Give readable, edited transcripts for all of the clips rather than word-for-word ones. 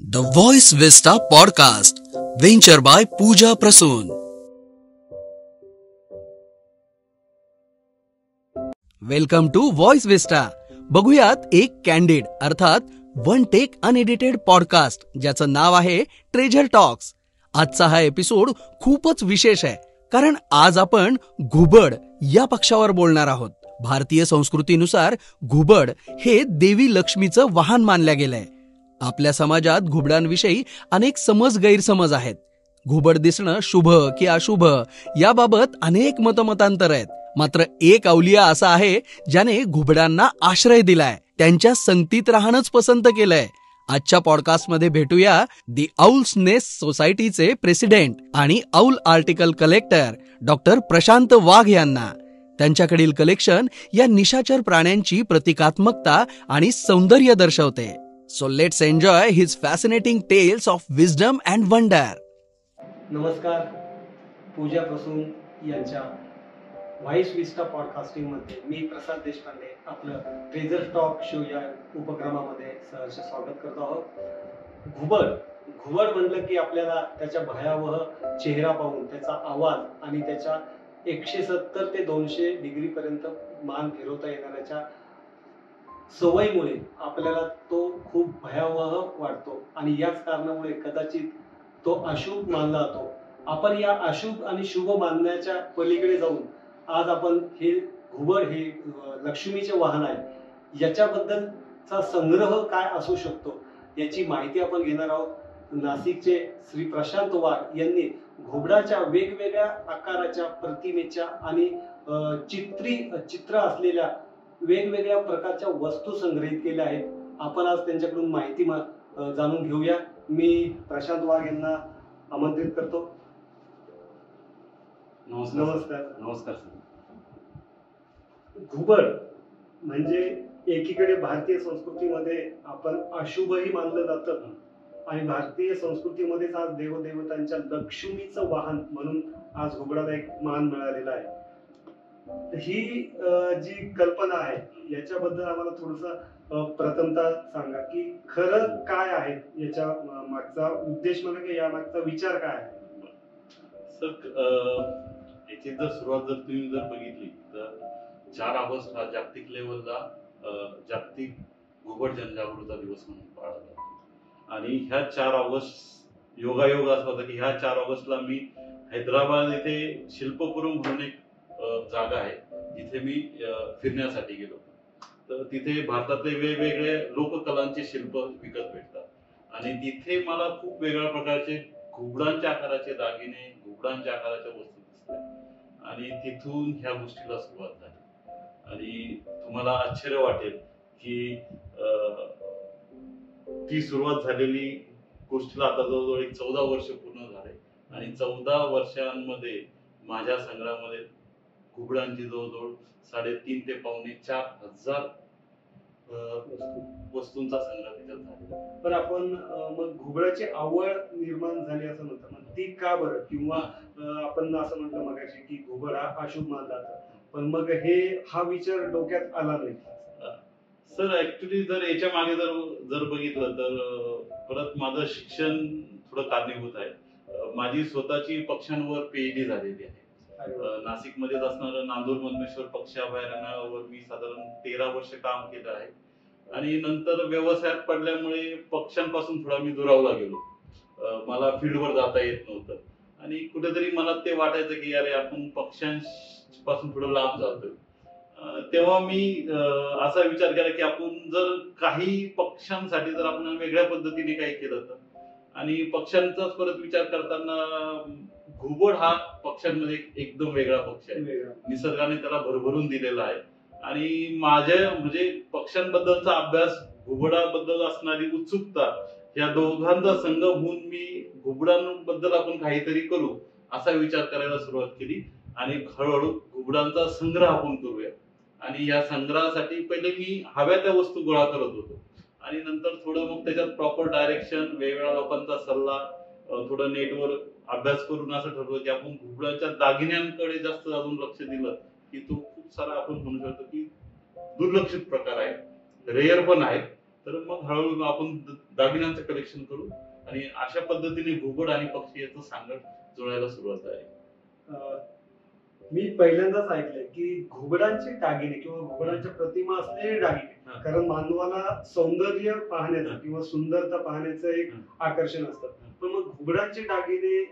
The Voice Vista Podcast, venture by Pooja Prasoon. Welcome to Voice Vista. बघूयात एक candid अर्थात one take unedited podcast ज्याचं नाव आहे treasure talks. आजचा हा एपिसोड खूपच विशेष आहे कारण आज आपण घुबड या पक्षावर बोलणार आहोत. भारतीय संस्कृतीनुसार घुबड हे देवी लक्ष्मीचं वाहन मानल्या गेलंय. आपल्या समाजात घुबडांविषयी अनेक समज गैरसमज आहेत. घुबड दिसणं शुभ की अशुभ याबाबत अनेक मतमतांतर आहेत. मात्र एक अवलिया असा आहे ज्याने घुबडांना आश्रय दिलाय, त्यांच्या संगतीत राहणंच पसंत केलंय. आजच्या पॉडकास्टमध्ये भेटूया दी औल्स नेस्ट सोसायटीचे प्रेसिडेंट आणि औल आर्टिकल कलेक्टर डॉक्टर प्रशांत वाघ यांना. त्यांच्याकडील कलेक्शन या निशाचर प्राण्यांची प्रतिकात्मकता आणि सौंदर्य दर्शवते. So let's enjoy his fascinating tales of wisdom and wonder. नमस्कार. पूजा प्रसून यांच्या व्हॉइस विस्टा पॉडकास्टिंग मध्ये मी प्रसाद देशपांडे आपलं ट्रेजर टॉक शो या उपक्रमामध्ये सहर्ष स्वागत करतो आहोत. घुबड म्हणलं की आपल्याला त्याच्या भयावह चेहरा पाहून, त्याचा आवाज आणि त्याच्या 170 ते 200 डिग्री पर्यंत मान फिरवता येणाऱ्याच्या सवयीमुळे आपल्याला तो खूप भयावह वाटतो आणि याच कारणामुळे कदाचित तो अशुभ मानला जातो. आपण या अशुभ आणि शुभ मानण्याच्या पलीकडे जाऊन आज आपण हे घुबड हे लक्ष्मीचे वाहन आहे याच्याबद्दलचा संग्रह काय असू शकतो याची माहिती आपण घेणार आहोत. नाशिकचे श्री प्रशांत वाघ यांनी घुबडाच्या वेगवेगळ्या आकाराच्या, प्रतिमेच्या आणि चित्र असलेल्या वेगवेगळ्या प्रकारच्या वस्तू संग्रहित केल्या आहेत. आपण आज त्यांच्याकडून माहिती जाणून घेऊया. मी प्रशांत वाघ यांना आमंत्रित करतो. नमस्कार. नमस्कार. घुबड म्हणजे एकीकडे भारतीय संस्कृतीमध्ये आपण अशुभही मानलं जातं आणि भारतीय संस्कृतीमध्येच आज देवदेवतांच्या लक्ष्मीचं वाहन म्हणून आज घुबडाला एक मान मिळालेला आहे. ही जी कल्पना आहे याच्याबद्दल आम्हाला थोडस प्रथमतः सांगा की खरं काय आहे, याच्या मागचा उद्देश म्हणजे की या मागचा विचार काय आहे. सर, याची जर सुरुवात तुम्ही बघितली तर 4 ऑगस्ट हा जागतिक लेवलला जागतिक घुबड जनजागृती दिवस म्हणून पाळला जातो. आणि ह्या 4 ऑगस्ट योगायोग असा होता की ह्या 4 ऑगस्टला मी हैदराबाद येथे शिल्पपुरम म्हणून एक जागा आहे जिथे मी फिरण्यासाठी गेलो. तर तिथे भारतातले वेगवेगळे लोककलांचे शिल्प विकत भेटतात आणि तिथे मला खूप वेगळ्या प्रकारचे घुबडांच्या आकाराचे दागिने, घुबडांच्या आकाराच्या वस्तू दिसल्या आणि तिथून ह्या गोष्टीला सुरुवात झाली. आणि तुम्हाला आश्चर्य वाटेल की ती सुरुवात झालेली गोष्टीला आता जवळजवळ 14 वर्ष पूर्ण झाले आणि 14 वर्षांमध्ये माझ्या संग्रहामध्ये घुबडांची जवळजवळ 3.5 ते 4,500 वस्तूंचा संग्रह त्याच्यात झालेला. पण आपण मग घुबडाची आवड निर्माण झाली असं म्हणतात, मग ती का बरं? किंवा आपण असं म्हटलं मगाशी की घुबड हा अशुभ मानला जातो, पण मग हा विचार डोक्यात आला नाही. सर, ऍक्च्युली जर याच्या मागे जर बघितलं तर परत माझं शिक्षण थोडं कारणीभूत आहे. माझी स्वतःची पक्ष्यांवर PhD झालेली आहे. नाशिकमध्येच असणारं नांदूर मधमेश्वर पक्षी अभयारण्यावर मी साधारण 13 वर्ष काम केलं आहे आणि नंतर व्यवसायात पडल्यामुळे पक्ष्यांपासून थोडा मी दुरावला गेलो. मला फील्डवर जाता येत नव्हतं आणि कुठेतरी मला ते वाटायचं की अरे आपण पक्ष्यांपासून थोडं लांब जातोय. तेव्हा मी असा विचार केला की आपण जर काही पक्ष्यांसाठी जर आपण वेगळ्या पद्धतीने काही केलं तर. आणि पक्ष्यांचाच परत विचार करताना घुबड हा पक्ष्यांमध्ये एकदम वेगळा पक्षी आहे. निसर्गाने त्याला भरभरून दिलेला आहे आणि माझ्या म्हणजे पक्ष्यांबद्दलचा अभ्यास, घुबडाबद्दल असणारी उत्सुकता या दोघांचा संगम होऊन मी घुबडांबद्दल आपण काहीतरी करू असा विचार करायला सुरुवात केली आणि हळूहळू घुबडांचा संग्रह आपण करूया. आणि या संग्रहासाठी पहिले मी हव्या त्या वस्तू गोळा करत होतो आणि नंतर थोडं मग त्याच्यात प्रॉपर डायरेक्शन, वेगवेगळ्या लोकांचा सल्ला, थोडं नेटवर अभ्यास करून असं ठरवलं की आपण घुबडाच्या दागिन्यांकडे जास्त अजून लक्ष दिलं की तो खूप सारा आपण म्हणू शकतो की दुर्लक्षित प्रकार आहे, रेअर पण आहे. तर मग हळूहळू आपण दागिन्यांचं कलेक्शन करू आणि अशा पद्धतीने घुबड आणि पक्षी याचं सांगड जुळायला सुरुवात आहे. अं, मी पहिल्यांदाच ऐकलंय की घुबडांचे दागिने किंवा घुबडांच्या प्रतिमा असलेले दागिने, हा. कारण मानवाला सौंदर्य पाहण्याचं हा. किंवा सुंदरता पाहण्याचं एक आकर्षण असतं. पण मग घुबडांचे दागिने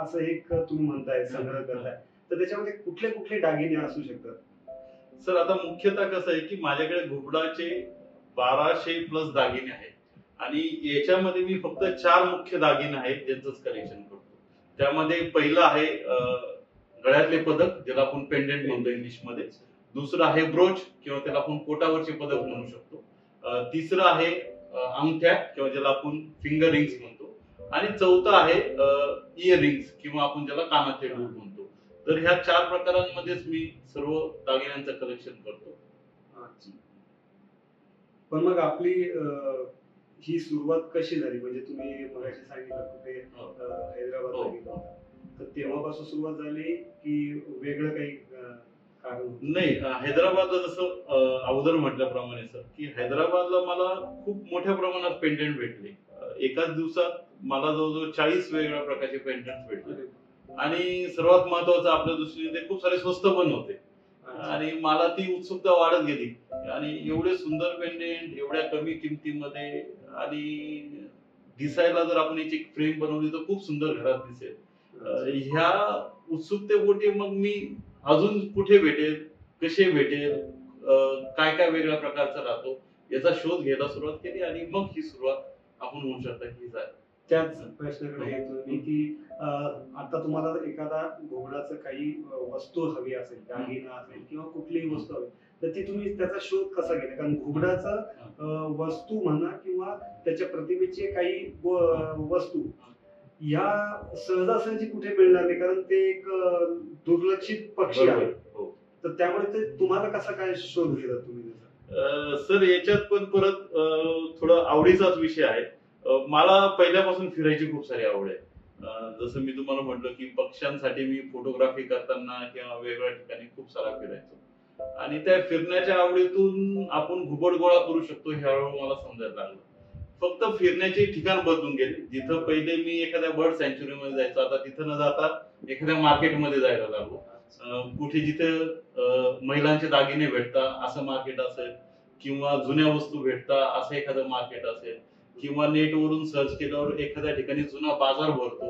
असं एक तुम्ही म्हणताय संग्रह करताय, तर त्याच्यामध्ये कुठले कुठले दागिने असू शकतात? सर आता मुख्यतः कसं आहे की माझ्याकडे घुबडाचे 1200 प्लस दागिने आहेत आणि याच्यामध्ये मी फक्त 4 मुख्य दागिने आहेत ज्यांचंच कलेक्शन करतो. त्यामध्ये पहिलं आहे गळ्यातले पदक, ज्याला आपण पेंडेंट म्हणतो इंग्लिश मध्ये. दुसरं आहे ब्रोच किंवा त्याला आपण पोटावरचे पदक म्हणू शकतो. तिसरं आहे अंगठ्या किंवा ज्याला आपण फिंगर रिंग्स म्हणतो. आणि चौथं आहे इयर रिंग्स किंवा आपण ज्याला कानातले डूल म्हणतो. तर ह्या 4 प्रकारांमध्येच मी सर्व दागिन्यांचं कलेक्शन करतो. पण मग आपली ही सुरुवात कशी झाली? म्हणजे तुम्ही मगाशी सांगितलं कुठे हैदराबादला गेला होता, तर तेव्हापासून सुरुवात झाली की वेगळं काही कारण होतं? नाही, हैदराबादला जसं अगोदर म्हटल्याप्रमाणे सर की हैदराबादला मला खूप मोठ्या प्रमाणात पेंडेंट भेटले. एकाच दिवसात मला जवळजवळ 40 वेगवेगळ्या प्रकारचे पेंडेंट भेटले आणि सर्वात महत्वाचं आपल्या दृष्टीने ते खूप सारे स्वस्त पण होते आणि मला ती उत्सुकता वाढत गेली आणि एवढे सुंदर पेंडेंट एवढ्या कमी किमतीमध्ये आणि दिसायला जर आपण याची फ्रेम बनवली तर खूप सुंदर घरात दिसेल. ह्या उत्सुकतेपोटी मग मी अजून कुठे भेटेल, कसे भेटेल, काय काय वेगळ्या प्रकारचा राहतो याचा शोध घ्यायला सुरुवात केली आणि मग ही सुरुवात आपण म्हणू शकता की झाली. त्याच प्रश्नाकडे येतो मी की आता तुम्हाला एखादा घुबडाचं काही वस्तू हवी असेल, दागिना असेल किंवा कुठलीही वस्तू हवी, तर ती तुम्ही त्याचा शोध कसा घेता? कारण घुबडाचं वस्तू म्हणा किंवा त्याच्या प्रतिमेचे काही वस्तू या सहजासहजी कुठे मिळणार नाही, कारण ते एक दुर्लक्षित पक्षी आहे. हो. तर त्यामुळे ते तुम्हाला कसा काय शोध घेता तुम्ही? सर याच्यात पण परत थोडं आवडीचाच विषय आहे. मला पहिल्यापासून फिरायची खूप सारी आवड आहे. जसं मी तुम्हाला म्हटलं की पक्ष्यांसाठी मी फोटोग्राफी करताना किंवा वेगवेगळ्या ठिकाणी खूप सारा फिरायचो आणि त्या फिरण्याच्या आवडीतून आपण घुबड गोळा करू शकतो हे हळूहळू मला समजायला लागलं. फक्त फिरण्याचे ठिकाण बदलून गेले. जिथं पहिले मी एखाद्या बर्ड सँच्युरी मध्ये जायचो, आता तिथं न जाता एखाद्या मार्केटमध्ये जायला लागलो. कुठे जिथे महिलांचे दागिने भेटतात असं मार्केट असेल किंवा जुन्या वस्तू भेटतात असं एखादं मार्केट असेल किंवा नेटवरून सर्च केल्यावर एखाद्या ठिकाणी जुना बाजार भरतो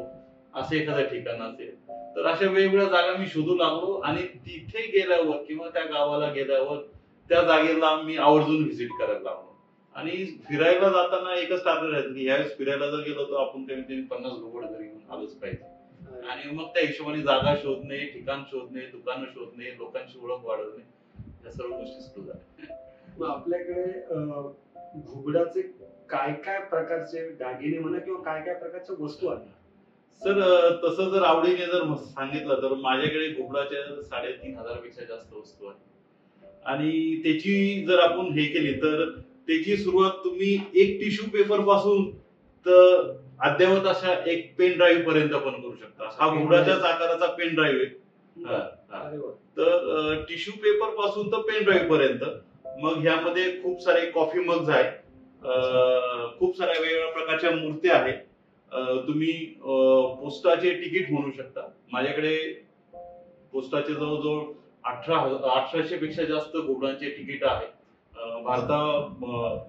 असं एखादं ठिकाण असेल, तर अशा वेगवेगळ्या जागा मी शोधू लागलो आणि तिथे गेल्यावर किंवा त्या गावाला गेल्यावर त्या जागेला मी आवर्जून व्हिजिट करायला लागलो. आणि फिरायला जाताना एकच टार्गेट राहतं की ह्यावेळेस फिरायला जर गेलो तर आपण कमीत कमी 50 घुबड घरी घेऊन आलोच पाहिजे. आणि मग त्या हिशोबाने जागा शोधणे, ठिकाण शोधणे, दुकानं शोधणे, लोकांची ओळख वाढवणे, या सर्व गोष्टी सुरू झाल्या. मग आपल्याकडे घुबडाचे काय काय प्रकारचे दागिने म्हणा किंवा काय काय प्रकारच्या वस्तू आहेत? सर तसं जर आवडीने जर सांगितलं तर माझ्याकडे घुबडाच्या 3500 पेक्षा जास्त वस्तू आहेत आणि त्याची जर आपण हे केली तर त्याची सुरुवात तुम्ही एक टिश्यू पेपर पासून तर अद्यावत अशा एक पेन ड्राईव्ह पर्यंत पण करू शकता. हा घुबडाच्याच आकाराचा पेन ड्राईव्ह आहे. तर टिश्यू पेपर पासून तर पेन ड्राईव्ह पर्यंत. मग ह्यामध्ये खूप सारे कॉफी मग्स आहेत, खूप साऱ्या वेगवेगळ्या प्रकारच्या मूर्त्या आहेत. तुम्ही पोस्टाचे तिकीट म्हणू शकता. माझ्याकडे पोस्टाचे जवळजवळ 1800 पेक्षा जास्त घुबडांचे तिकीट आहेत.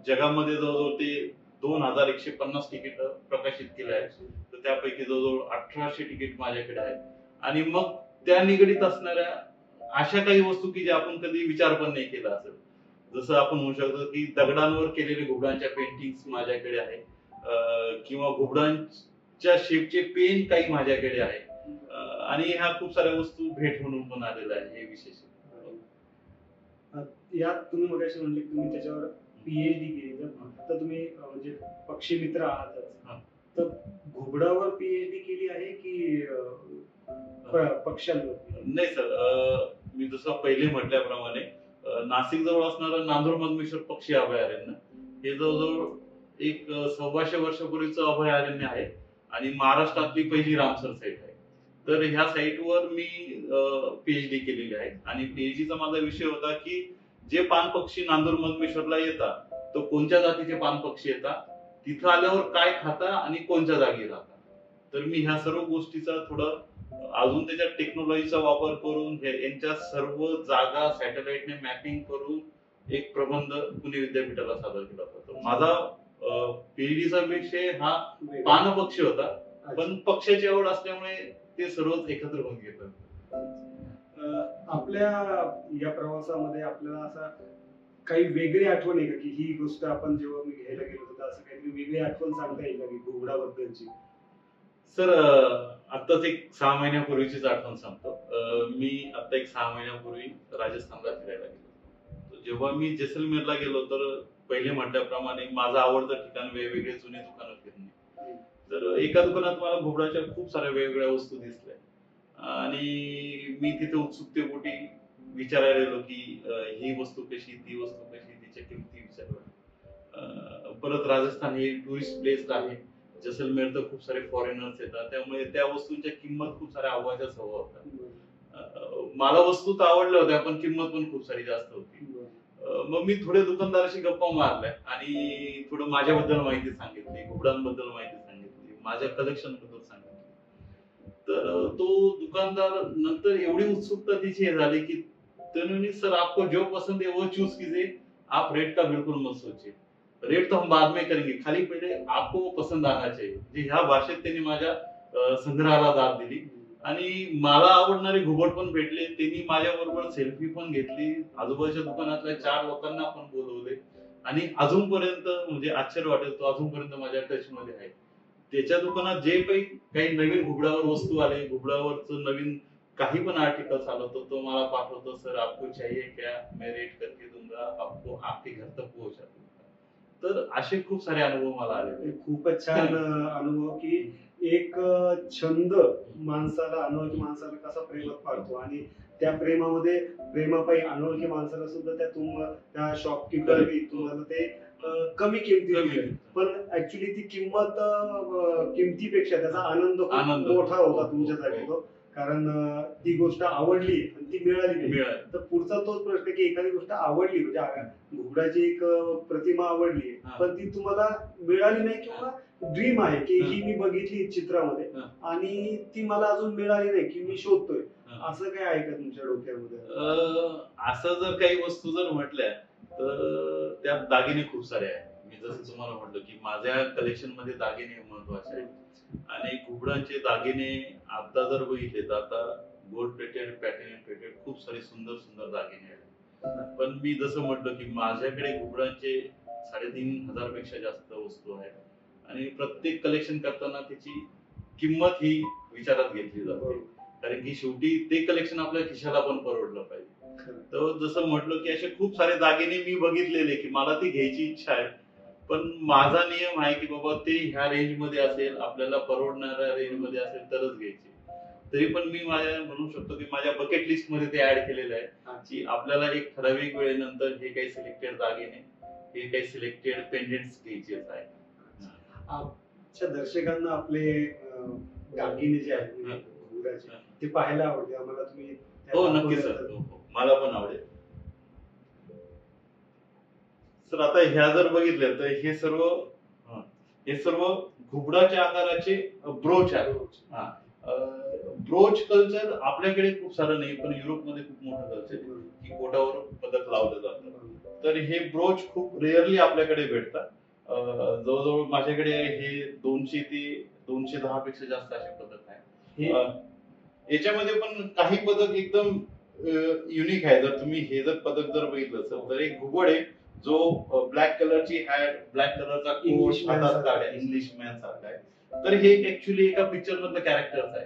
जगामध्ये जवळजवळ ते 2150 तिकीट प्रकाशित केले आहेत. तर त्यापैकी जवळजवळ 1800 तिकीट माझ्याकडे आहेत. आणि मग त्या निगडीत असणाऱ्या अशा काही वस्तू की ज्या आपण कधी विचार पण नाही केला असेल, जसं आपण म्हणू शकतो की दगडांवर केलेले घुबडांच्या पेंटिंग्स माझ्याकडे आहे किंवा घुबडांच्या शेपचे पेन काही माझ्याकडे आहे आणि ह्या खूप साऱ्या वस्तू भेट म्हणून पण आलेल्या आहे. हे विशेष यात तुम्ही मगाशी म्हणले की तुम्ही त्याच्यावर पीएचडी केली, तर तुम्ही म्हणजे पक्षी मित्र आहातच, तर घुबडावर पीएचडी केली आहे की पक्ष्यांवर? नाही सर, मी जसं पहिले म्हटल्याप्रमाणे नाशिक जवळ असणारं नांदूर मधमेश्वर पक्षी अभयारण्य हे जवळजवळ एक 125 वर्षापूर्वीचं अभयारण्य आहे आणि महाराष्ट्रातली पहिली रामसर साईट आहे. तर ह्या साईटवर मी पीएचडी केलेली आहे आणि पीएचडीचा माझा विषय होता की जे पान पक्षी नांदूर मधमेश्वरला येतात तो कोणत्या जातीचे पानपक्षी येतात, तिथं आल्यावर काय खाता आणि कोणत्या जागी राहतात. तर मी ह्या सर्व गोष्टीचा थोडं अजून त्याच्यात टेक्नॉलॉजीचा वापर करून यांच्या सर्व जागा सॅटेलाइटने मॅपिंग करून एक प्रबंध पुणे विद्यापीठाला सादर केला होता. तर माझा पीएचडीचा विषय हा पानपक्षी होता, पण पक्ष्याची आवड असल्यामुळे ते सर्वच एकत्र होऊन गेलं. आपल्या या प्रवासामध्ये आपल्याला असा काही वेगळी आठवण आहे का की ही गोष्ट आपण जेव्हा मी घ्यायला गेलो होतो असं काहीतरी वेगळी आठवण सांगता येईल का की घुबडाबद्दलची? सर आत्ताच एक 6 महिन्यापूर्वीचीच आठवण सांगतो. मी आता एक 6 महिन्यापूर्वी राजस्थानला फिरायला गेलो. तर जेव्हा मी जैसलमेरला गेलो तर पहिले म्हटल्याप्रमाणे माझं आवडतं ठिकाण वेगवेगळे जुने दुकानं फिरणे. तर एका दुकानात मला घुबडाच्या खूप साऱ्या वेगवेगळ्या वस्तू दिसल्या आणि मी तिथे उत्सुकतेपोटी विचारायला गेलो की ही वस्तू कशी, ती वस्तू कशी, तिच्या किमती विचारल्या. परत राजस्थान हे टुरिस्ट प्लेस आहे, जैसलमेर तर खूप सारे फॉरेनर्स येतात, त्यामुळे त्या वस्तूंच्या किंमत खूप साऱ्या आवाजाच हवा होता. मला वस्तू तर आवडल्या होत्या पण किंमत पण खूप सारी जास्त होती. मग मी थोडे दुकानदाराशी गप्पा मारल्या आणि थोडं माझ्याबद्दल माहिती सांगितली, घुबडांबद्दल माहिती सांगितली, माझ्या कलेक्शन बद्दल सांगितली. तर तो दुकानदार नंतर एवढी उत्सुकता तिची हे झाली की त्याने, सर आपको जो पसंद है वो चूज कीजिए, आप रेट का बिल्कुल मत सोचिए, रेट तो हम बाद में करेंगे, खाली पहिले आपको वो पसंद आना चाहिए. ह्या भाषेत त्यांनी माझ्या संग्रहाला दाद दिली आणि मला आवडणारे घुबड पण भेटले. त्यांनी माझ्या बरोबर सेल्फी पण घेतली, आजूबाजूच्या दुकानातल्या 4 लोकांना पण बोलवले आणि अजूनपर्यंत म्हणजे आश्चर्य वाटेल, तो अजूनपर्यंत माझ्या टच मध्ये आहे. त्याच्या दुकानात जे काही नवीन घुबडावर वस्तू आले, घुबडावरचं नवीन काही पण आर्टिकल्स आलं तर तो मला पाठवतो, सर आपको चाहिए क्या, मैं रेट करके दूंगा, आपको आपके घर तक पोहोचा दूंगा. तर असे खूप सारे अनुभव मला आले. खूपच छान अनुभव की एक छंद माणसाला, अनोळखी माणसाला कसा प्रेमात पाडतो आणि त्या प्रेमामध्ये प्रेमापायी अनोळखी माणसाला सुद्धा त्या शॉपकीपरने तुम्हाला ते कमी किमती, पण ऍक्च्युली ती किमतीपेक्षा त्याचा आनंद मोठा होता तुमच्यासाठी तो, कारण ती गोष्ट आवडली आणि ती मिळाली. तर पुढचा तोच प्रश्न की एखादी गोष्ट आवडली म्हणजे घुबडाची एक प्रतिमा आवडली पण ती तुम्हाला मिळाली नाही किंवा ड्रीम आहे की ही मी बघितली चित्रामध्ये आणि ती मला अजून मिळाली नाही की मी शोधतोय, असं काय आहे का तुमच्या डोक्यामध्ये? असं जर काही वस्तू जर म्हटल्या तर त्यात दागिने खूप सारे आहेत. मी जसं तुम्हाला म्हटलं की माझ्या कलेक्शन मध्ये दागिने महत्वाचे आहेत आणि घुबडांचे दागिने आता जर बघितले तर आता गोल्ड प्लेटेड, प्लॅटिनम प्लेटेड खूप सारे सुंदर सुंदर दागिने आहेत. पण मी जसं म्हटलं की माझ्याकडे घुबडांचे 3,500 पेक्षा जास्त वस्तू आहेत आणि प्रत्येक कलेक्शन करताना त्याची किंमत ही विचारात घेतली जाते, कारण की शेवटी ते कलेक्शन आपल्या खिशाला पण परवडलं पाहिजे. तर जसं म्हटलं की असे खूप सारे दागिने मी बघितलेले की मला ती घ्यायची इच्छा आहे, पण माझा नियम आहे की बाबा ते ह्या रेंज मध्ये असेल, आपल्याला परवडणाऱ्या रेंज मध्ये असेल तरच घ्यायचे. तरी पण मी म्हणू शकतो की माझ्या बकेट लिस्ट मध्ये ते ऍड केलेलं आहे की आपल्याला एक ठराविक वेळेनंतर हे काही सिलेक्टेड दागिने, हे काही सिलेक्टेड पेंडेंट्स घ्यायचेच आहे. आमच्या दर्शकांना आपले दागिने जे आहेत ते पाहायला आवडते आम्हाला, तुम्ही? हो नक्की सर, मला पण आवडेल सर. आता ह्या जर बघितल्या तर हे सर्व घुबडाच्या आकाराचे ब्रोच आहे. ब्रोच कल्चर आपल्याकडे खूप सारं नाही, पण युरोपमध्ये खूप मोठं कल्चर आहे की पोटावर पदक लावलं जातं. तर हे ब्रोच खूप रेअरली आपल्याकडे भेटतात. जवळजवळ माझ्याकडे हे 200 ते 210 पेक्षा जास्त असे पदक आहे. याच्यामध्ये पण काही पदक एकदम युनिक आहे. जर तुम्ही हे पदक जर बघितलं तर एक घुबड आहे जो ब्लॅक कलरची हॅट, ब्लॅक कलरचा कोट, हातात काड्या, इंग्लिश मॅन सारखा आहे. तर हे एक्च्युअली एका पिक्चर मधलं कॅरेक्टर आहे.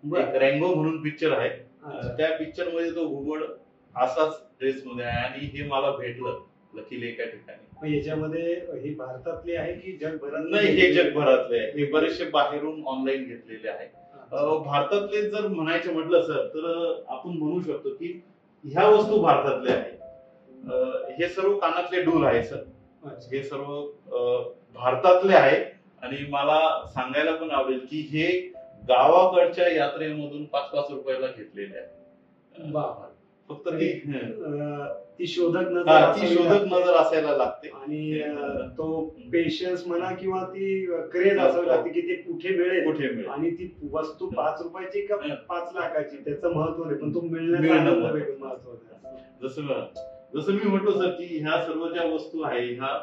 एक रँगो म्हणून पिक्चर आहे, त्या पिक्चर मध्ये तो घुबड असाच ड्रेस मध्ये आहे आणि हे मला भेटलं लकीली एका ठिकाणी. याच्यामध्ये हे भारतातले आहे की जगभरात? नाही, हे जगभरातले आहे. हे बरेचसे बाहेरून ऑनलाईन घेतलेले आहे. भारतातले जर म्हणायचं म्हटलं सर तर आपण म्हणू शकतो की ह्या वस्तू भारतातल्या आहेत. हे सर्व कानातले डूल आहे सर, हे सर्व भारतातले आहे आणि मला सांगायला पण आवडेल की हे गावाकडच्या यात्रेमधून 5-5 रुपयाला घेतलेले आहे. फक्त ती ती शोधक नजर ती असावी शोधक लागते. नजर असायला लागते आणि तो पेशन्स म्हणा किंवा ती क्रेज असावी लागते की ते कुठे मिळेल आणि ती वस्तू 5 रुपयाची का 5 लाखाची त्याचं महत्व नाही, पण तो मिळण्याचं वेगळं महत्व आहे. जसं मी म्हटलो सर की ह्या सर्व ज्या वस्तू आहे ह्या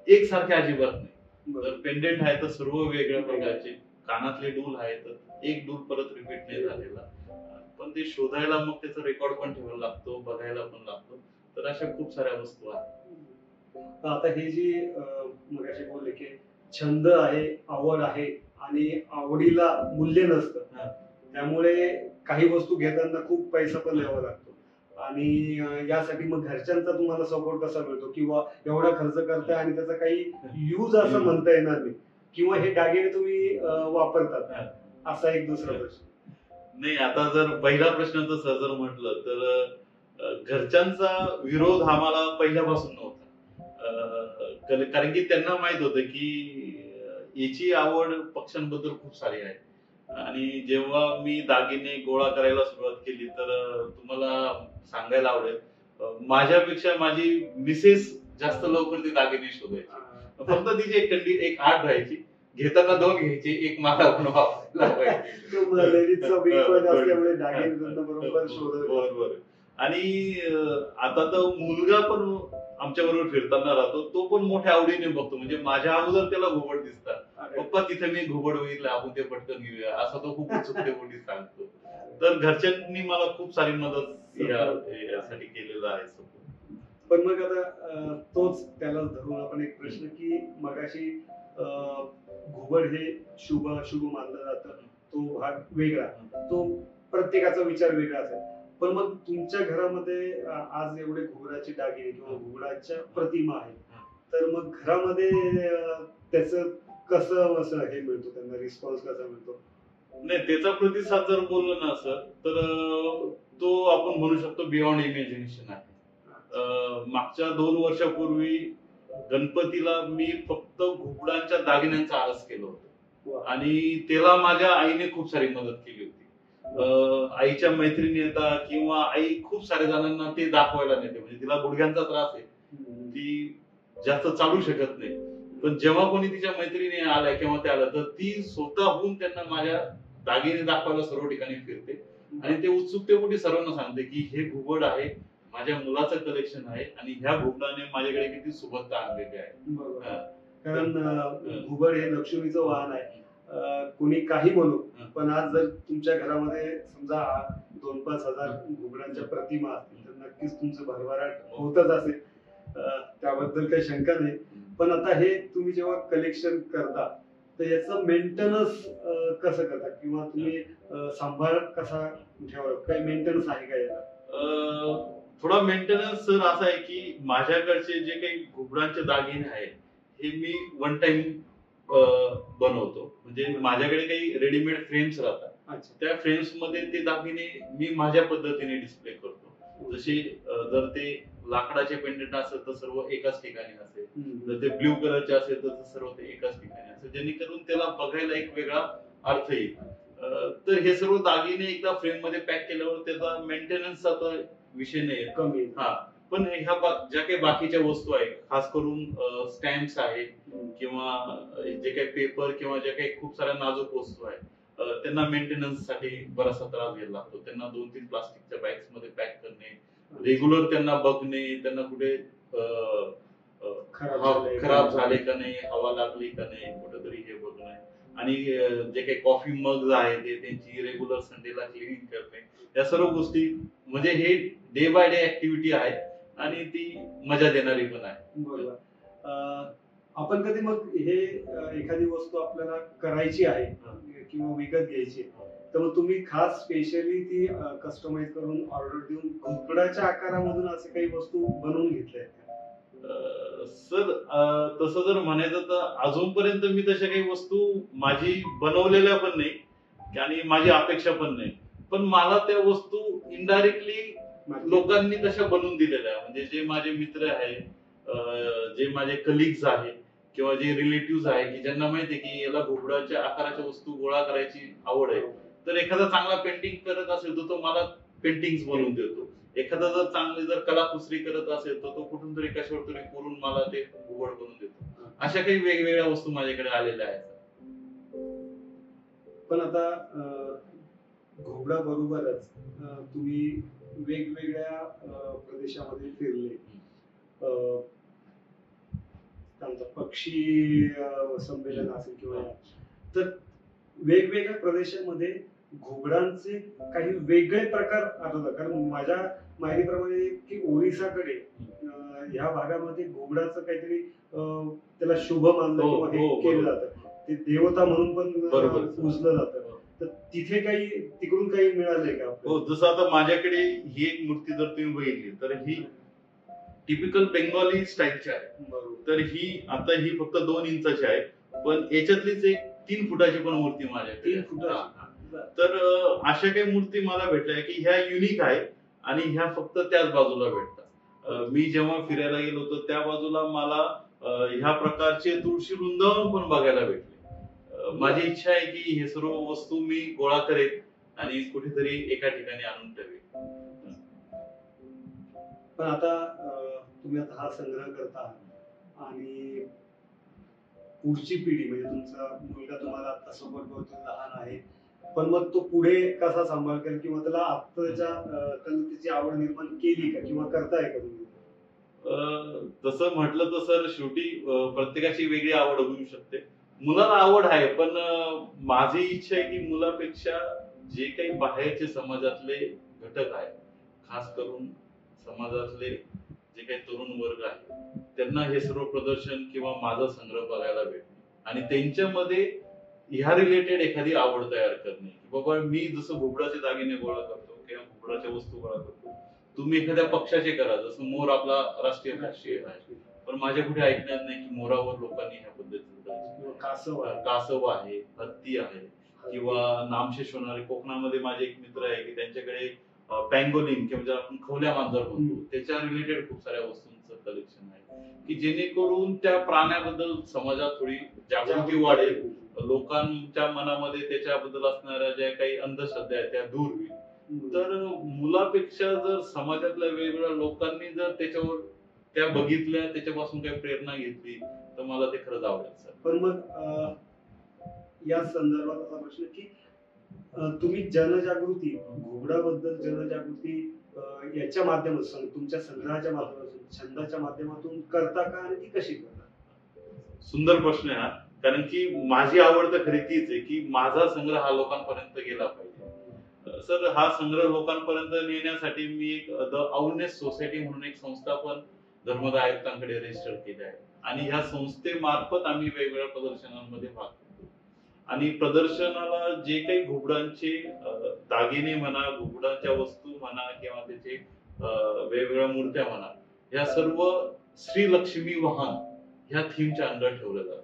एकसारख्या अजिबात नाही. तर पेंडेंट आहे तर सर्व वेगळ्या प्रकारचे, कानातले डूल आहे तर एक डूल परत रिपीट नाही झालेला, पण ते शोधायला मग त्याचा रेकॉर्ड पण ठेवायला लागतो, बघायला पण लागतो. तर अशा खूप साऱ्या वस्तू आहेत. आता हे जी मगाशी बोलले की छंद आहे, आवड आहे आणि आवडीला मूल्य नसतं, त्यामुळे काही वस्तू घेताना खूप पैसा पण द्यावा लागतो आणि यासाठी मग घरच्यांचा तुम्हाला सपोर्ट कसा मिळतो किंवा एवढा खर्च करताय आणि त्याचा काही यूज असं म्हणता येणार नाही किंवा हे दागिने तुम्ही वापरतात, असा एक दुसरा प्रश्न. नाही, आता जर पहिला प्रश्न तसं जर म्हटलं तर घरच्यांचा विरोध आम्हाला पहिल्यापासून नव्हता, कारण की त्यांना माहित होतं की याची आवड पक्ष्यांबद्दल खूप सारी आहे. आणि जेव्हा मी दागिने गोळा करायला सुरुवात केली तर तुम्हाला सांगायला आवडेल, माझ्यापेक्षा माझी मिसेस जास्त लवकर ते दागिने शोधायची. फक्त तिची एक आठ राहायची, घेताना 2 घ्यायची, एक मला पण बरोबर. आणि आता तर मुलगा पण आमच्या बरोबर फिरताना राहतो, तो पण मोठ्या आवडीने बघतो. म्हणजे माझ्या अगोदर त्याला घुबड दिसतात, पप्पा तिथे मी घुबड बघितलं, आपण ते पटकन घेऊया, असं तो खूप उत्सुकतेपोटी सांगतो. तर घरच्यांनी मला खूप सारी मदत यासाठी केलेलं आहे. पण मग आता तोच त्याला धरून आपण एक प्रश्न की मगाशी घुबड हे शुभ मानलं जातं, तो भाग वेगळा, तो प्रत्येकाचा विचार वेगळा असेल. पण मग तुमच्या घरामध्ये आज एवढे घुबडाचे दागिने किंवा घुबडाच्या प्रतिमा आहेत, तर मग घरामध्ये त्याचं कसं हे मिळतो, त्यांना रिस्पॉन्स कसा मिळतो? नाही, त्याचा प्रतिसाद जर बोललो ना सर तर तो आपण म्हणू शकतो बियॉन्ड इमॅजिनेशन आहे. मागच्या 2 वर्षापूर्वी गणपतीला मी फक्त घुबडांच्या दागिन्यांचा आरस केलं होतं आणि त्याला माझ्या आईने खूप सारी मदत केली होती. आईच्या मैत्रिणी येतात किंवा आई खूप साऱ्या जणांना ते दाखवायला नेते. म्हणजे तिला गुडघ्यांचा त्रास आहे, ती जास्त चालू शकत नाही, पण जेव्हा कोणी तिच्या मैत्रिणी आल्या किंवा ते आलं तर ती स्वतःहून त्यांना माझ्या दागिने दाखवायला सर्व ठिकाणी फिरते आणि ते उत्सुकतेपोटी सर्वांना सांगते की हे घुबड आहे, माझ्या मुलाचं कलेक्शन आहे आणि ह्या घुबडाने माझ्याकडे किती सुबत्ता आणलेली आहे. कारण घुबड हे लक्ष्मीचं वाहन आहे. कुणी काही म्हणू, पण आज जर तुमच्या घरामध्ये समजा 2-5 हजार घुबडांच्या प्रतिमा असतील तर नक्कीच तुमचं भरभराट होतच असेल, त्याबद्दल काही शंका नाही. पण आता हे तुम्ही जेव्हा कलेक्शन करता तर याचं मेंटेनन्स कसं करता किंवा तुम्ही सांभाळ कसा ठेवा, काही मेंटेनन्स आहे का याला? थोडा मेंटेनन्स सर असा आहे की माझ्याकडचे जे काही घुबडांचे दागिने आहेत हे मी वन टाइम बनवतो. म्हणजे माझ्याकडे काही रेडीमेड फ्रेम्स राहतात, त्या फ्रेम्स मध्ये ते दागिने मी माझ्या पद्धतीने डिस्प्ले करतो. जसे जर ते लाकडाचे पेंडेंट असेल तर सर्व एकाच ठिकाणी असेल, जर ते ब्ल्यू कलरचे असेल तर सर्व ते एकाच ठिकाणी असेल, जेणेकरून त्याला बघायला एक वेगळा अर्थ येईल. तर हे सर्व दागिने एकदा फ्रेम मध्ये पॅक केल्यावर त्याचा मेंटेनन्सचा तर विषय नाही कमी. पण ह्या ज्या काही बाकीच्या वस्तू आहेत, खास करून स्टॅम्प्स आहेत किंवा जे काही पेपर किंवा ज्या काही खूप साऱ्या नाजूक वस्तू आहेत, त्यांना मेंटेनन्स साठी बराचसा त्रास घ्यायला लागतो. त्यांना 2-3 प्लास्टिकच्या बॅग्स मध्ये पॅक करणे, रेग्युलर त्यांना बघणे, त्यांना कुठे खराब झाले का नाही, हवा लागली का नाही, कुठेतरी हे बघणे आणि जे काही कॉफी मग आहेत त्यांची रेग्युलर संडेला क्लिनिंग करणे, या सर्व गोष्टी म्हणजे हे डे बाय डे ऍक्टिव्हिटी आहे आणि ती मजा देणारी पण आहे. बरोबर. आपण कधी मग हे एखादी वस्तू आपल्याला करायची आहे किंवा विकत घ्यायची तर मग तुम्ही खास स्पेशली ती कस्टमाइज करून ऑर्डर देऊन घुबडाच्या आकारामधून असे काही वस्तू बनवून घेतल्या? सर तसं जर म्हणायचं तर अजूनपर्यंत मी तशा काही वस्तू माझी बनवलेल्या पण नाही आणि माझी अपेक्षा पण नाही, पण मला त्या वस्तू इनडायरेक्टली लोकांनी तशा बनवून दिलेल्या आहे. म्हणजे जे माझे मित्र आहेत, जे माझे कलिग्स आहेत किंवा जे रिलेटिव्ह आहे की ज्यांना माहिती आहे की याला घुबडाच्या आकाराच्या वस्तू गोळा करायची आवड आहे, तर एखादा चांगला पेंटिंग करत असेल तर तो मला पेंटिंग्स बनवून देतो. एखादा जर चांगली जर कलाकुसरी करत असेल तर तो कुठून तरी कशावर तरी करून मला ते घुबड बनवून देतो. अशा काही वेगवेगळ्या वस्तू माझ्याकडे आलेल्या आहेत. पण आता घुबडा बरोबरच तुम्ही वेगवेगळ्या प्रदेशामध्ये फिरले, पक्षी संमेलन असेल किंवा, तर वेगवेगळ्या प्रदेशामध्ये घुबडांचे काही वेगळे प्रकार आढळतात. कारण माझ्या माहितीप्रमाणे की ओरिसाकडे ह्या भागामध्ये घुबडाचं काहीतरी त्याला शुभ मानलं किंवा हे केलं जातं, ते देवता म्हणून पण पूजलं जातं. तर तिथे काही तिकडून काही मिळालंय का? हो, जसं आता माझ्याकडे ही एक मूर्ती जर तुम्ही बघितली तर ही टिपिकल बेंगॉली स्टाईलची आहे. तर ही आता ही फक्त 2 इंचाची आहे, पण याच्यातलीच एक 3 फुटाची पण मूर्ती माझ्याकडे. 3 फुटाची. तर अशा काही मूर्ती मला भेटल्या की ह्या युनिक आहे आणि ह्या फक्त त्याच बाजूला भेटतात. मी जेव्हा फिरायला गेलो होतो त्या बाजूला मला ह्या प्रकारचे तुळशी वृंदावन पण बघायला भेटले. माझी इच्छा आहे की हे सर्व वस्तू मी गोळा करेन आणि कुठेतरी एका ठिकाणी आणून ठेवेन. पण आता तुम्ही आता हा संग्रह करता आणि पुढची पिढी म्हणजे तुमचा मुलगा तुम्हाला आता सपोर्ट करतो, लहान आहे, पण मग तो पुढे कसा सांभाळ करेल किंवा त्याला आत्ताच्या त्याला त्याची आवड निर्माण केली का किंवा करताय का तुम्ही? तसं म्हटलं तर सर शेवटी प्रत्येकाची वेगळी आवड होऊ शकते. मुलाला आवड आहे, पण माझी इच्छा आहे की मुलापेक्षा जे काही बाहेरचे समाजातले घटक आहेत, खास करून समाजातले जे काही तरुण वर्ग आहे, त्यांना हे सर्व प्रदर्शन किंवा माझा संग्रह बघायला भेटणे आणि त्यांच्यामध्ये ह्या रिलेटेड एखादी आवड तयार करणे. की बाबा मी जसं घुबडाचे दागिने गोळा करतो किंवा घुबडाच्या वस्तू गोळा करतो, तुम्ही एखाद्या पक्षाचे करा. जसं मोर आपला राष्ट्रीय पक्षी आहे, पण माझ्या कुठे ऐकण्यात नाही की मोरावर लोकांनी ह्या पद्धतीने कासव आहे, हत्ती आहे किंवा नामशेष होणारे. कोकणामध्ये माझे एक मित्र आहे की त्यांच्याकडे पँगोलिन किंवा आपण खवल्या मांजर म्हणतो, त्याच्या रिलेटेड खूप साऱ्या वस्तूंचं कलेक्शन आहे की जेणेकरून त्या प्राण्याबद्दल समाजात थोडी जागृती वाढेल, लोकांच्या मनामध्ये त्याच्याबद्दल असणाऱ्या ज्या काही अंधश्रद्धा आहेत त्या दूर होईल. तर मुलापेक्षा जर समाजातल्या वेगवेगळ्या लोकांनी जर त्याच्यावर त्या बघितल्या, त्याच्यापासून काही प्रेरणा घेतली तर मला ते खरंच आवडेल सर. पण मग या संदर्भात असा प्रश्न की तुम्ही जनजागृती, घुबडाबद्दल जनजागृती याच्या माध्यमातून, तुमच्या संग्रहाच्या माध्यमातून, छंदाच्या माध्यमातून करता का आणि ती कशी करता? सुंदर प्रश्न आहे हा. कारण की माझी आवड तर खरी तीच आहे की माझा संग्रह हा लोकांपर्यंत गेला पाहिजे. सर, हा संग्रह लोकांपर्यंत नेण्यासाठी मी एक द अवेअरनेस सोसायटी म्हणून एक संस्था पण धर्मदाय आयुक्तांकडे रजिस्टर केली आहे आणि ह्या संस्थेमार्फत आम्ही वेगवेगळ्या प्रदर्शनांमध्ये भाग घेतो. आणि प्रदर्शनाला जे काही घुबडांचे दागिने म्हणा, घुबडाच्या वस्तू म्हणा किंवा त्याचे वेगवेगळ्या मूर्त्या म्हणा, ह्या सर्व श्री लक्ष्मी वाहन ह्या थीमच्या अंडर ठेवल्या जातात.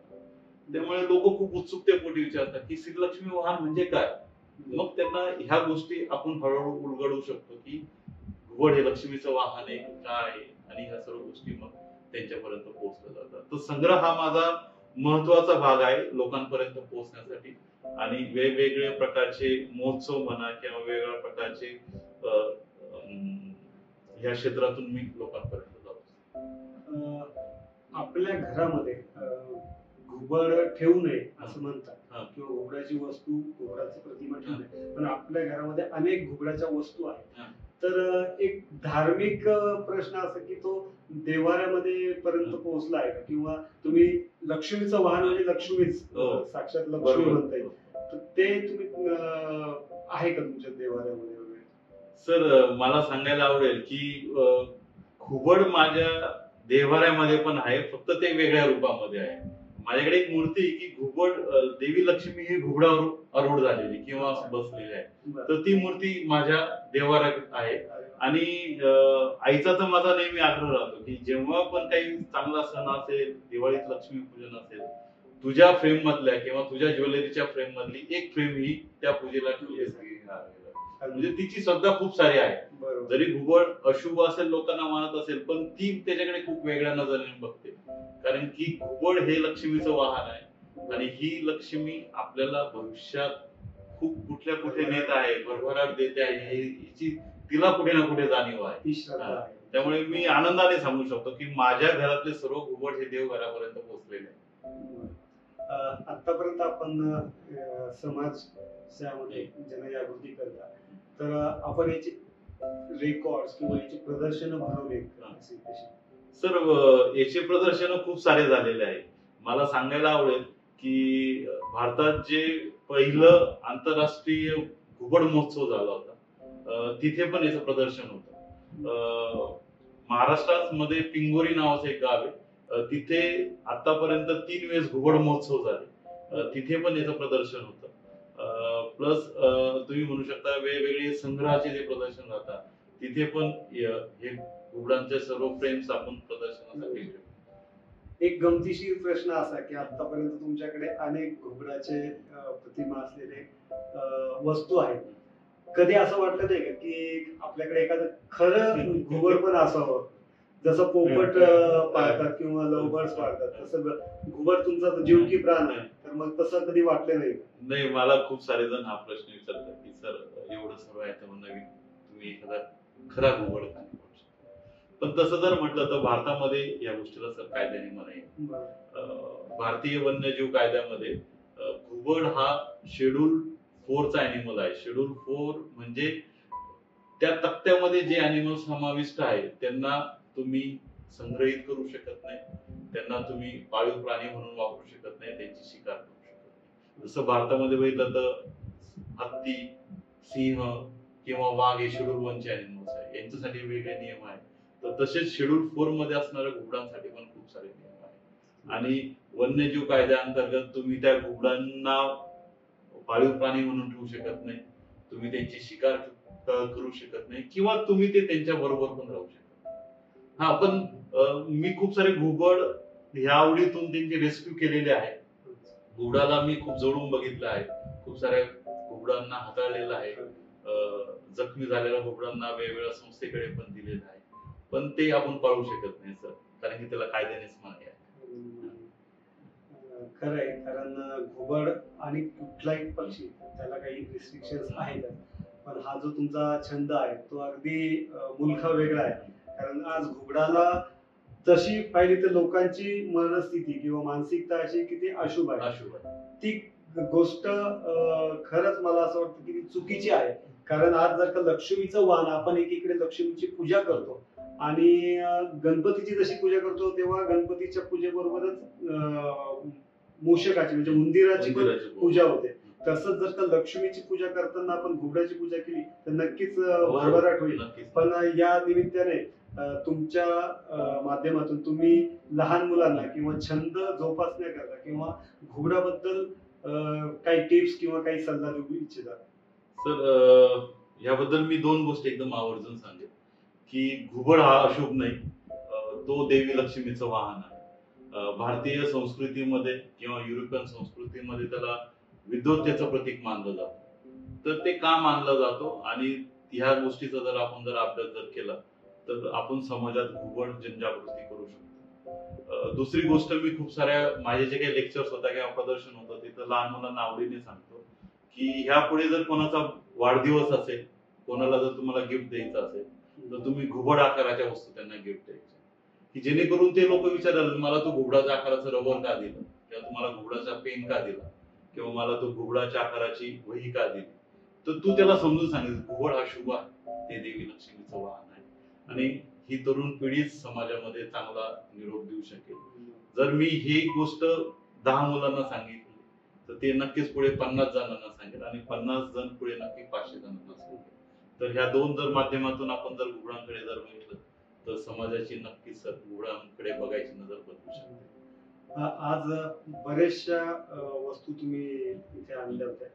त्यामुळे लोक खूप उत्सुकतेपोटी विचारतात की श्रीलक्ष्मी वाहन म्हणजे काय. मग त्यांना ह्या गोष्टी आपण हळूहळू उलगडू शकतो की घुबड हे लक्ष्मीचं वाहन आहे काय आहे, आणि ह्या सर्व गोष्टी मग त्यांच्यापर्यंत पोहोचल्या जातात. तर संग्रह हा माझा महत्वाचा भाग आहे लोकांपर्यंत पोहोचण्यासाठी. आणि वेगवेगळ्या प्रकारचे महोत्सव म्हणा किंवा वेगवेगळ्या प्रकारचे ह्या क्षेत्रातून मी लोकांपर्यंत जातो. आपल्या घरामध्ये घुबड ठेवू नये असं म्हणतात किंवा घुबडाची वस्तू, घुबडाची प्रतिमा ठेवू नये, पण आपल्या घरामध्ये अनेक घुबडाच्या वस्तू आहेत. तर एक धार्मिक प्रश्न असा की तो देवाऱ्यामध्ये पर्यंत पोहोचला आहे का, किंवा तुम्ही लक्ष्मीचं वाहन म्हणजे लक्ष्मीच साक्षात लक्ष्मी म्हणता येईल, तर ते तुम्ही आहे का तुमच्या देवाऱ्यामध्ये वगैरे? सर, मला सांगायला आवडेल की घुबड माझ्या देवाऱ्यामध्ये पण आहे, फक्त ते वेगळ्या रूपामध्ये आहे. माझ्याकडे एक मूर्ती की घुबड, देवी लक्ष्मी ही घुबडावर आरूढ झालेली किंवा बसलेली आहे, तर ती मूर्ती माझ्या देवाऱ्यात आहे. आणि आईचा तर माझा नेहमी आग्रह राहतो की जेव्हा पण काही चांगला सण असेल, दिवाळीत लक्ष्मीपूजन असेल, तुझ्या फ्रेम मधल्या किंवा तुझ्या ज्वेलरीच्या फ्रेम मधली एक फ्रेम ही त्या पूजेला ठेवली असते. म्हणजे तिची श्रद्धा खूप सारी आहे. जरी घुबड अशुभ असेल, लोकांना मानत असेल, पण ती त्याच्याकडे खूप वेगळ्या नजरेने बघते. कारण की घुबड हे लक्ष्मीचं वाहन आहे आणि ही लक्ष्मी आपल्याला भविष्यात खूप कुठल्या कुठे नेत आहे, भरभराट देते आहे, हिची तिला कुठे ना कुठे जाणीव आहे. ही श्रद्धा आहे. त्यामुळे मी आनंदाने सांगू शकतो की माझ्या घरातले सर्व घुबड हे देवघरापर्यंत पोहोचलेले आहे. आतापर्यंत आपण समाजामध्ये जनजागृती करता, तर आपण याची रेकॉर्ड किंवा याची प्रदर्शन भरवले कशी? सर याचे प्रदर्शन खूप सारे झालेले आहे. मला सांगायला आवडेल की भारतात जे पहिलं आंतरराष्ट्रीय घुबड महोत्सव झाला होता तिथे पण याचं प्रदर्शन होतं. महाराष्ट्रात मध्ये पिंगोरी नावाचं एक गाव आहे, तिथे आतापर्यंत 3 वेळेस घुबड महोत्सव झाले, तिथे पण याचं प्रदर्शन होतं. प्लस तुम्ही म्हणू शकता वेगवेगळे संग्रहाचे जे प्रदर्शन राहतात तिथे पण हे घुबडांचे सर्व फ्रेम्स आपण प्रदर्शनासाठी ठेवतो. एक गमतीशीर प्रश्न असा की आतापर्यंत तुमच्याकडे अनेक घुबडाचे प्रतिमा असलेले वस्तू आहेत. कधी असं वाटलं नाही का की आपल्याकडे एखादं खरं घुबड पण असावं, जसं पोपट पाळतात किंवा लवबर्ड्स पाळतात, तसं घुबड तुमचा जीव की प्राण आहे, तर मग तसं कधी वाटलं नाही? नाही, मला खूप सारे जण हा प्रश्न विचारतात की सर एवढं सर्व आहे तर नवीन तुम्ही एखादा खरा घुबड का नाही पाळू शकता? पण तसं जर म्हटलं तर भारतामध्ये या गोष्टीला सर कायद्याने मनाई आहे. भारतीय वन्यजीव कायद्यामध्ये घुबड हा शेड्यूल 4 चा अॅनिमल आहे. शेड्यूल 4 म्हणजे त्या तक्त्यामध्ये जे अॅनिमल समाविष्ट आहे त्यांना तुम्ही संग्रहित करू शकत नाही, त्यांना तुम्ही पाळीव प्राणी म्हणून वापरू शकत नाही, त्यांची शिकार करू शकत नाही. जसं भारतामध्ये बघितलं तर हत्ती, सिंह किंवा वाघ हे शेड्यूल 1 चे अॅनिमल्स आहे, यांच्यासाठी वेगळे नियम आहेत. तर तसेच शेड्यूल 4 मध्ये असणाऱ्या घुबडांसाठी पण खूप सारे नियम आहेत. आणि वन्यजीव कायद्याअंतर्गत तुम्ही त्या घुबडांना पाळीव प्राणी म्हणून ठेवू शकत नाही, तुम्ही त्यांची शिकार करू शकत नाही किंवा तुम्ही ते त्यांच्या बरोबर पण राहू शकत. हा, पण मी खूप सारे घुबड ह्या आवडीतून त्यांचे रेस्क्यू केलेले आहे. घुबडाला मी खूप जवळून बघितलं आहे, खूप साऱ्या घुबडांना हाताळलेलं आहे, जखमी झालेल्या घुबडांना वेगवेगळ्या संस्थेकडे पण दिलेलं आहे. पण ते आपण पाळू शकत नाही सर, कारण की त्याला कायद्यानेच मनाई आहे. खरं आहे, कारण घुबड आणि कुठलाही पक्षी त्याला काही रिस्ट्रिक्शन्स आहेत, पण हा जो तुमचा छंद आहे तो अगदी मुलखा वेगळा आहे. कारण आज घुबडाला तशी पाहिली तर लोकांची मनस्थिती किंवा मानसिकता अशी की ती अशुभ आहे. ती गोष्ट खरंच मला असं वाटतं की ती चुकीची आहे. कारण आज जर का लक्ष्मीचं वाहन, आपण एकीकडे लक्ष्मीची पूजा करतो आणि गणपतीची जशी पूजा करतो तेव्हा गणपतीच्या पूजेबरोबरच मूषकाची म्हणजे उंदीराची पण पूजा होते. तसंच जर का लक्ष्मीची पूजा करताना आपण घुबडाची पूजा केली तर नक्कीच भरभराट होईल. पण या निमित्ताने तुमच्या माध्यमातून तुम्ही लहान मुलांना किंवा छंद जोपासण्याकरता किंवा घुबडाबद्दल काही टिप्स किंवा काही सल्ला देऊ इच्छिता? सर याबद्दल मी 2 गोष्टी एकदम आवर्जून सांगेन की घुबड हा अशुभ नाही, तो देवी लक्ष्मीचं वाहन आहे. भारतीय संस्कृतीमध्ये किंवा युरोपियन संस्कृतीमध्ये त्याला विद्वत्तेचं प्रतीक मानलं जातं. तर ते का मानलं जातो आणि ह्या गोष्टीचा जर आपण अभ्यास जर केला तर आपण समाजात घुबड जनजागृती करू शकतो. दुसरी गोष्ट, मी खूप साऱ्या माझे जे काही लेक्चर्स होता किंवा प्रदर्शन होतं तिथं लहान मुलांना आवडीने सांगतो की ह्या पुढे जर कोणाचा वाढदिवस असेल, कोणाला जर तुम्हाला गिफ्ट द्यायचं असेल तर तुम्ही घुबड आकाराच्या वस्तू त्यांना गिफ्ट द्यायच्या, की जेणेकरून ते लोक विचाराल मला तू घुबडाच्या आकाराचं रबर का दिलं, किंवा तुम्हाला घुबडाचा पेन का दिला, किंवा मला तू घुबडाच्या आकाराची वही का दिली. तर तू त्याला समजून सांगितलं घुबड हा शुभ आहे, ते देवी लक्ष्मीचं वाहन आहे आणि ही तरुण पिढीच समाजामध्ये चांगला निरोप देऊ शकेल. जर मी ही गोष्ट 10 मुलांना सांगितली तर ते नक्कीच पुढे 50 जणांना सांगेल आणि 50 जण पुढे नक्की 500 जणांना सांगेल. तर ह्या 2 जर माध्यमातून आपण जर घुबडांकडे जर बघितलं तर समाजाची नक्कीच घुबडांकडे बघायची नजर बदलू शकते. आज बरेचशा वस्तू तुम्ही इथे आणल्या होत्या.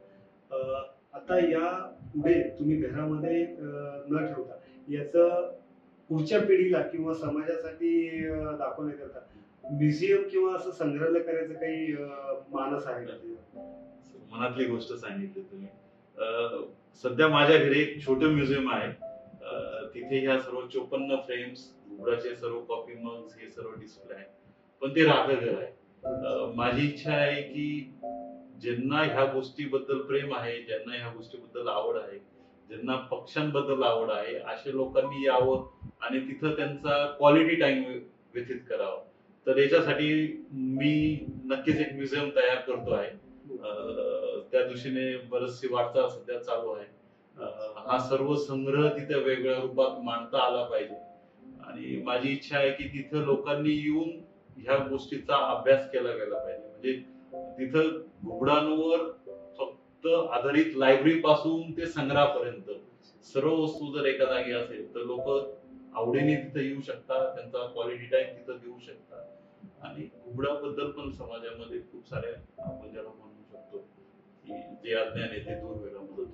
आता या पुढे तुम्ही घरामध्ये न ठेवता याचं पुढच्या पिढीला किंवा समाजासाठी दाखवण्याकरता म्युझियम किंवा असं संग्रहालय करायचं काही मानस आहे का? मनातली गोष्ट सांगितली तुम्ही. सध्या माझ्या घरी एक छोटं म्युझियम आहे. तिथे ह्या सर्व 54 फ्रेम्स, घुबडाचे सर्व कॉपी मग्स हे सर्व डिस्प्ले आहे. पण ते राखं घर आहे. माझी इच्छा आहे की ज्यांना ह्या गोष्टीबद्दल प्रेम आहे, ज्यांना ह्या गोष्टीबद्दल आवड आहे, ज्यांना पक्ष्यांबद्दल आवड आहे अशा लोकांनी यावं आणि तिथं त्यांचा क्वालिटी टाइम व्यतीत करावा. तर याच्यासाठी मी नक्कीच एक म्युझियम तयार करतो आहे. त्या दिशेने बरीचशी वाटचाल सध्या चालू आहे. हा सर्व संग्रह तिथे वेगवेगळ्या रूपात मांडता आला पाहिजे आणि माझी इच्छा आहे की तिथं लोकांनी येऊन ह्या गोष्टीचा अभ्यास केला गेला पाहिजे. म्हणजे तिथं घुबडांवर फक्त आधारित लायब्ररी पासून ते संग्रहापर्यंत सर्व वस्तू जर एका जागी असेल तर लोक आवडीने तिथे येऊ शकतात, त्यांचा क्वालिटी टाइम तिथं देऊ शकतात आणि घुबडाबद्दल पण समाजामध्ये खूप सारे आपण ज्याला म्हणू शकतो की जे अज्ञान आहे ते दूर व्हायला मदत होईल.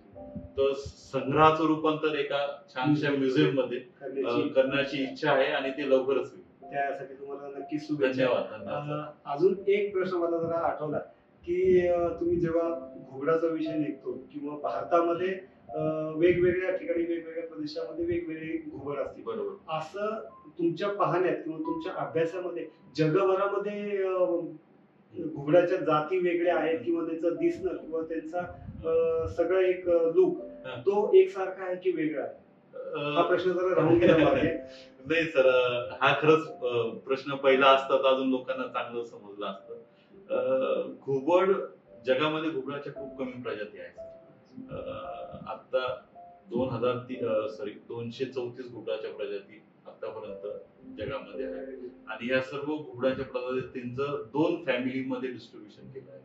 तर संग्रहाचं रूपांतर एका छानशा म्युझियम मध्ये करण्याची इच्छा आहे आणि ते लवकरच होईल. त्यासाठी तुम्हाला नक्की शुभेच्छा. धन्यवाद. अजून एक प्रश्न मला जरा आठवला की तुम्ही जेव्हा घुबडाचा विषय निघतो किंवा भारतामध्ये वेगवेगळ्या ठिकाणी वेगवेगळ्या प्रदेशामध्ये वेगवेगळे घुबड असतील, बरोबर. असं तुमच्या पाहण्यात किंवा तुमच्या अभ्यासामध्ये जगभरामध्ये घुबडाच्या जाती वेगळ्या आहेत किंवा त्यांचं दिसणं किंवा त्यांचा सगळं एक लुक तो एकसारखा आहे की वेगळा आहे? हा प्रश्न जरा राहून गेला मागे. नाही सर, हा खरंच प्रश्न पहिला असता तर अजून लोकांना चांगलं समजलं असतं. घुबड जगामध्ये घुबडाच्या खूप कमी प्रजाती आहेत. आता 234 घुबडाच्या प्रजाती आतापर्यंत जगामध्ये आहे आणि या सर्व घुबडाच्या प्रजातींचं 2 फॅमिलीमध्ये डिस्ट्रीब्युशन केलं आहे.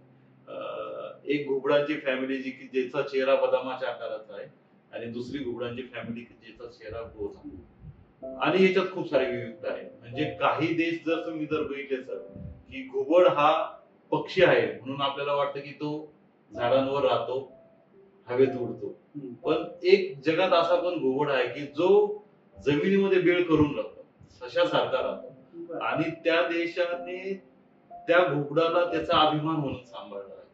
एक घुबडांची फॅमिली जी की ज्याचा चेहरा बदामाच्या आकाराचा आहे आणि दुसरी घुबडांची फॅमिली ज्याचा चेहरा गोल आहे आणि याच्यात खूप सारी विविधता आहे. म्हणजे काही देश जर तुम्ही बघितले सर की घुबड हा पक्षी आहे म्हणून आपल्याला वाटतं की तो झाडांवर राहतो, हवेत उडतो, पण एक जगात असा पण घुबड आहे की जो जमिनीमध्ये बेड करून राहतो, सशासारखा राहतो आणि त्या देशाने त्या घुबडाला त्याचा अभिमान म्हणून सांभाळला आहे.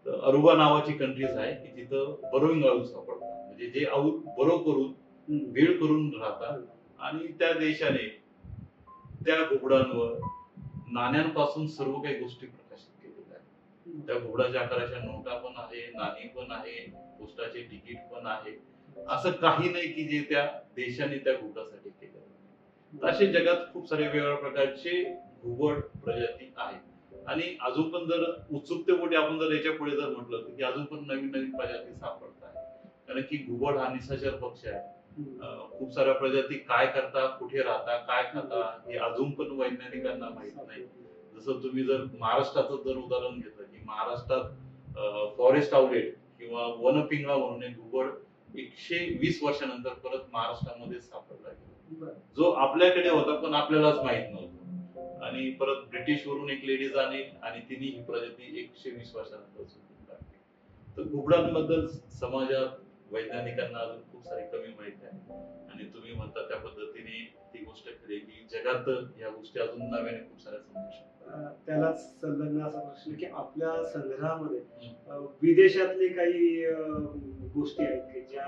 अरुबा नावाची कंट्रीज आहे की तिथं बरोईंग आळू सापडतात, म्हणजे जे आऊ बरो करून बेड करून राहतात आणि त्या देशाने त्या घुबडांवर नाण्यांपासून सर्व काही गोष्टी प्रकाशित केलेल्या आहेत. त्या घुबडाच्या आकाराच्या नोटा पण आहे, नाणी पण आहे, पोस्टाचे तिकीट पण आहे. असं काही नाही की जे त्या देशाने त्या घुबडासाठी केलं. असे जगात खूप सारे वेगवेगळ्या प्रकारचे घुबड प्रजाती आहेत आणि अजून पण जर उत्सुकतेपोटी आपण जर याच्या पुढे जर म्हटलं की अजून पण नवीन नवीन प्रजाती सापडत आहेत. कारण की घुबड हा निशाचर पक्षी आहे. खूप साऱ्या प्रजाती काय करतात, कुठे राहतात, काय खातात हे अजून पण वैज्ञानिकांना माहित नाही. जसं तुम्ही जर महाराष्ट्राचं जर उदाहरण घेतलं की महाराष्ट्रात फॉरेस्ट आउलेट किंवा वनपिंगळा म्हणून एक घुबड 120 वर्षानंतर परत महाराष्ट्रामध्ये सापडला गेला, जो आपल्याकडे होता पण आपल्यालाच माहित नव्हतं आणि परत ब्रिटिश वरून एक लेडीज आली आणि तिने ही प्रजाती 120 वर्षानंतर शोधून काढली. तर घुबडांबद्दल समाजात वैज्ञानिकांना अजून खूप सारी कमी माहिती आहे आणि तुम्ही म्हणता त्या पद्धतीने ती गोष्ट खरी की जगात या गोष्टी अजून नव्याने खूप साऱ्या समजू शकतात. त्यालाच संलग्न असा प्रश्न की आपल्या संग्रहामध्ये विदेशातले काही गोष्टी आहेत की ज्या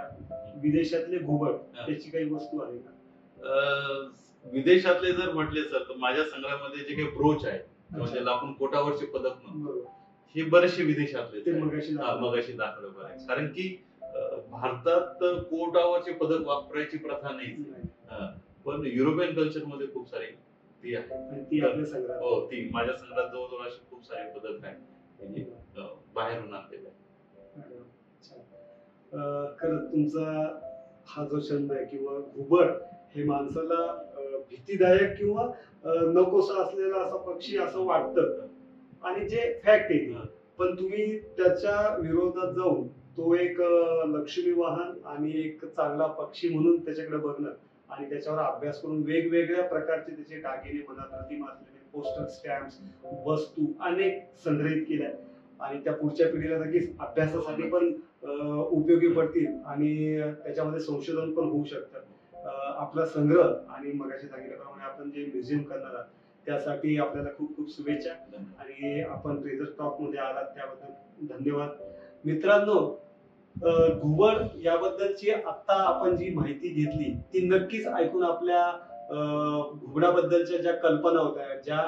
विदेशातले घुबड त्याची काही वस्तू आहे का? विदेशातले जर म्हटले सर तर माझ्या संग्रहामध्ये जे काही ब्रोच आहे म्हणजे आपण कोटावरचे पदक म्हणतो हे बरेचसे विदेशातले मगाशी दाखवलं आहे. कारण की भारतात कोटावरचे पदक वापरायची प्रथा नाही, पण युरोपियन कल्चर मध्ये खूप सारी ती आहे. ती आपल्या संग्रहात हो, ती माझ्या संग्रहात जवळजवळ अशी खूप सारे पदक आहेत बाहेरून आणलेले. खरंच तुमचा हा जो छंद आहे किंवा घुबड हे माणसाला भीतीदायक किंवा नकोसा असलेला असा पक्षी असं वाटतं आणि जे फॅक्ट आहे, पण तुम्ही त्याच्या विरोधात जाऊन तो एक लक्ष्मी वाहन आणि एक चांगला पक्षी म्हणून त्याच्याकडे बघणं आणि त्याच्यावर अभ्यास करून वेगवेगळ्या प्रकारचे त्याचे दागिने म्हणा, प्रतिमा असलेले पोस्टल स्टॅम्प्स, वस्तू अनेक संग्रहित केल्या आणि त्या पुढच्या पिढीला नक्कीच अभ्यासासाठी पण उपयोगी पडतील आणि त्याच्यामध्ये संशोधन पण होऊ शकतं. आपला संग्रह आणि मगाशी सांगितल्याप्रमाणे आपण जे म्युझियम करणार आहात त्यासाठी आपल्याला खूप खूप शुभेच्छा आणि आपण ट्रेझर टॉक मध्ये आलात त्याबद्दल धन्यवाद. मित्रांनो, घुबड याबद्दलची आता आपण जी माहिती घेतली ती नक्कीच ऐकून आपल्या घुबडाबद्दलच्या ज्या कल्पना होत्या, ज्या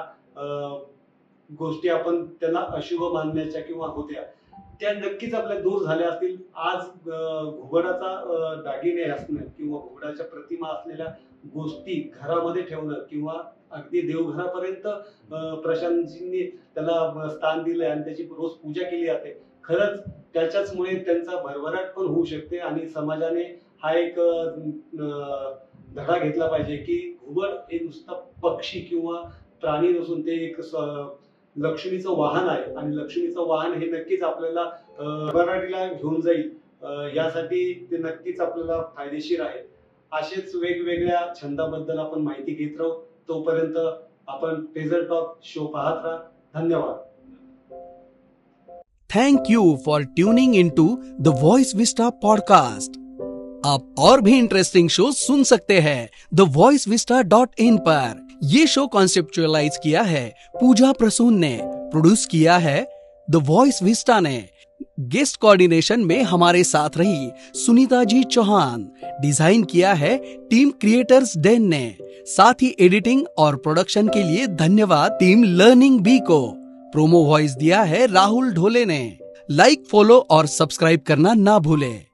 गोष्टी आपण त्याला अशुभ मानण्याच्या किंवा होत्या त्या नक्कीच आपल्या दूर झाल्या असतील. आज घुबडाचा दागिने असणं किंवा घुबडाच्या प्रतिमा असलेल्या गोष्टी घरामध्ये ठेवणं किंवा अगदी देवघरापर्यंत प्रशांतजींनी त्याला स्थान दिलंय आणि त्याची रोज पूजा केली जाते. खरंच त्याच्याचमुळे त्यांचा भरभराट पण होऊ शकते आणि समाजाने हा एक धडा घेतला पाहिजे की घुबड हे नुसता पक्षी किंवा प्राणी नसून ते एक लक्ष्मीचं वाहन आहे आणि लक्ष्मीचं वाहन हे नक्कीच आपल्याला भरभराटीला घेऊन जाईल. यासाठी ते नक्कीच आपल्याला फायदेशीर आहे. असेच वेगवेगळ्या छंदाबद्दल आपण माहिती घेत राहू. तोपर्यंत आपण ट्रेझर टॉक शो पाहत राहा. धन्यवाद. Thank you for tuning into the voice vista podcast. आप और भी इंटरेस्टिंग शो सुन सकते हैं thevoicevista.in पर. ये शो कॉन्सेप्चुअलाइज किया है पूजा प्रसून ने, प्रोड्यूस किया है द वॉइस विस्टा ने. गेस्ट कोऑर्डिनेशन में हमारे साथ रही सुनीता जी चौहान. डिजाइन किया है टीम क्रिएटर्स डेन ने. साथ ही एडिटिंग और प्रोडक्शन के लिए धन्यवाद टीम लर्निंग बी को. प्रोमो वॉइस दिया है राहुल ढोले ने. लाइक, फॉलो और सब्सक्राइब करना ना भूलें.